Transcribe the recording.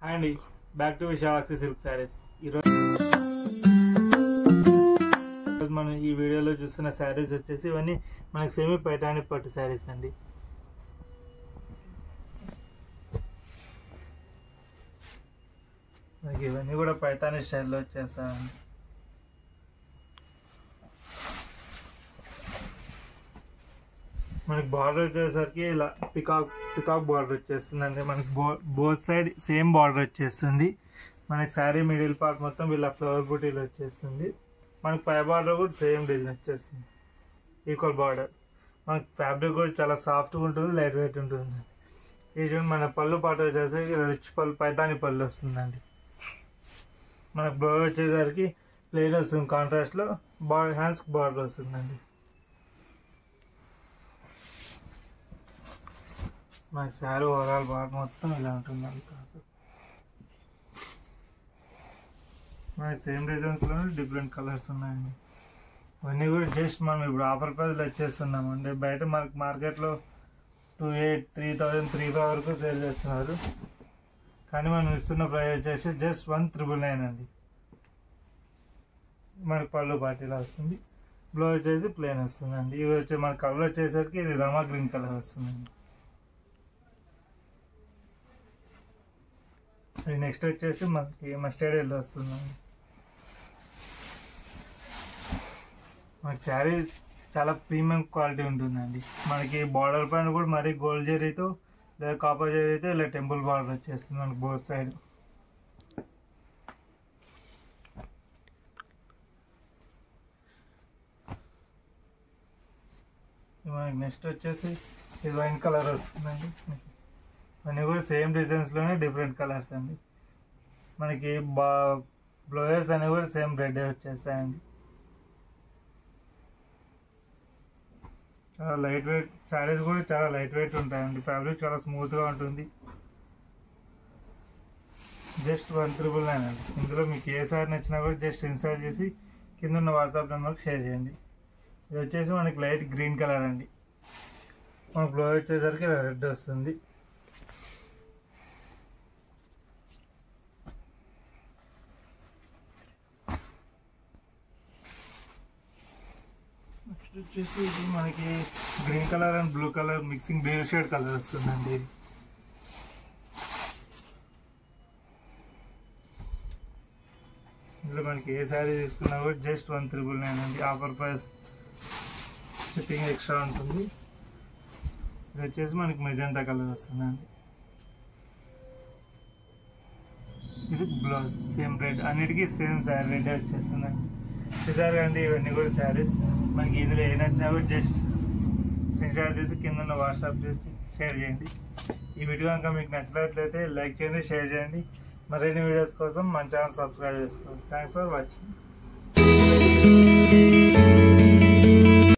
Hi అండి, back to Vishalakshi silk sarees. ఈరోజు మనం ఈ వీడియోలో చూస్తున్న శారీస్ వచ్చేసి ఇవన్నీ మనకి సెమీ పైఠానీ పట్టు శారీస్ అండి. మనకి ఇవన్నీ కూడా పైఠానీ స్టైల్లో వచ్చేస్తాయండి. మనకి బార్డర్ వచ్చేసరికి ఇలా పికాక్ బార్డర్ వచ్చేస్తుందండి. మనకి బోత్ సైడ్ సేమ్ బార్డర్ వచ్చేస్తుంది. మనకి శారీ మిడిల్ పార్ట్ మొత్తం ఇలా ఫ్లవర్ బూటీలు వచ్చేస్తుంది. మనకి పై బార్డర్ కూడా సేమ్ డిజైన్ వచ్చేస్తుంది, ఈక్వల్ బార్డర్. మనకి ఫ్యాబ్రిక్ కూడా చాలా సాఫ్ట్గా ఉంటుంది, లైట్ వెయిట్ ఉంటుంది. ఇది మన పళ్ళు పాటు వచ్చేసరికి రిచ్ పళ్ళు, పైతాని పళ్ళు వస్తుందండి. మనకు బ్లౌజ్ వచ్చేసరికి ప్లెయిన్ వస్తుంది, కాంట్రాస్ట్లో హ్యాండ్స్కి బార్డర్ వస్తుందండి. మనకి శారీ ఓవరాల్ బార్డర్ మొత్తం ఇలా ఉంటుందండి. మనకి సేమ్ డిజైన్స్లోనే డిఫరెంట్ కలర్స్ ఉన్నాయండి. ఇవన్నీ కూడా జస్ట్ మనం ఇప్పుడు ఆఫర్ ప్రైస్లో వచ్చేస్తున్నామండి. బయట మనకి మార్కెట్లో 2,800, 3,000, 3,500 వరకు సేల్ చేస్తున్నారు. కానీ మనం ఇస్తున్న ప్రైస్ వచ్చేసి జస్ట్ 1,999 అండి. మనకి పళ్ళు పార్టీలా వస్తుంది, బ్లౌజ్ వచ్చేసి ప్లెయిన్ వస్తుందండి. ఇవి వచ్చి మన కలర్ వచ్చేసరికి ఇది రమా గ్రీన్ కలర్ వస్తుందండి. ఇది నెక్స్ట్ వచ్చేసి మనకి మస్టర్డ్ ఎల్లో వస్తుందండి. మనకి శారీ చాలా ప్రీమియం క్వాలిటీ ఉంటుందండి. మనకి బార్డర్ పైన కూడా మరీ గోల్డ్ జరీతో లేదా కాపర్ జరీతో ఇలా టెంపుల్ బార్డర్ వచ్చేస్తుంది మనకి బోత్ సైడ్. మనకి నెక్స్ట్ వచ్చేసి ఇది వైన్ కలర్ వస్తుందండి. అన్నీ కూడా సేమ్ డిజైన్స్లోనే డిఫరెంట్ కలర్స్ అండి. మనకి బ్లౌజెస్ అనేవి కూడా సేమ్ రెడ్ వచ్చేస్తాయండి. చాలా లైట్ వెయిట్ శారీస్ కూడా చాలా లైట్ వెయిట్ ఉంటాయండి. ఫ్యాబ్రిక్ చాలా స్మూత్గా ఉంటుంది. జస్ట్ 1,999 అండి. ఇందులో మీకు ఏ శారీ నచ్చినా కూడా జస్ట్ ఇన్స్టాల్ చేసి కింద ఉన్న వాట్సాప్ నెంబర్కి షేర్ చేయండి. ఇది వచ్చేసి మనకి లైట్ గ్రీన్ కలర్ అండి. మన బ్లౌజ్ వచ్చేసరికి రెడ్ వస్తుంది. నెక్స్ట్ వచ్చేసి ఇది మనకి green colour and blue colour mixing bale shade colour వస్తుందండి. ఇందులో మనకి ఏ శారీ తీసుకున్నా కూడా జస్ట్ 1,999 అండి. ఆఫర్ ప్రైస్, షిప్పింగ్ ఎక్స్ట్రా ఉంటుంది. ఇది వచ్చేసి మనకి మెజంతా కలర్ వస్తుందండి. ఇది బ్లౌజ్ సేమ్ రెడ్, అన్నిటికీ సేమ్ శారీ రెడ్ వచ్చేస్తుందండి. చూసారు అండి, ఇవన్నీ కూడా శారీస్. మనకి ఇందులో ఏ నచ్చినా కూడా జస్ట్ స్క్రీన్షాట్ తీసి కింద ఉన్న వాట్సాప్ చేసి షేర్ చేయండి. ఈ వీడియో కనుక మీకు నచ్చినట్లయితే లైక్ చేయండి, షేర్ చేయండి. మరిన్ని వీడియోస్ కోసం మన ఛానల్ సబ్స్క్రైబ్ చేసుకోండి. Thanks for watching.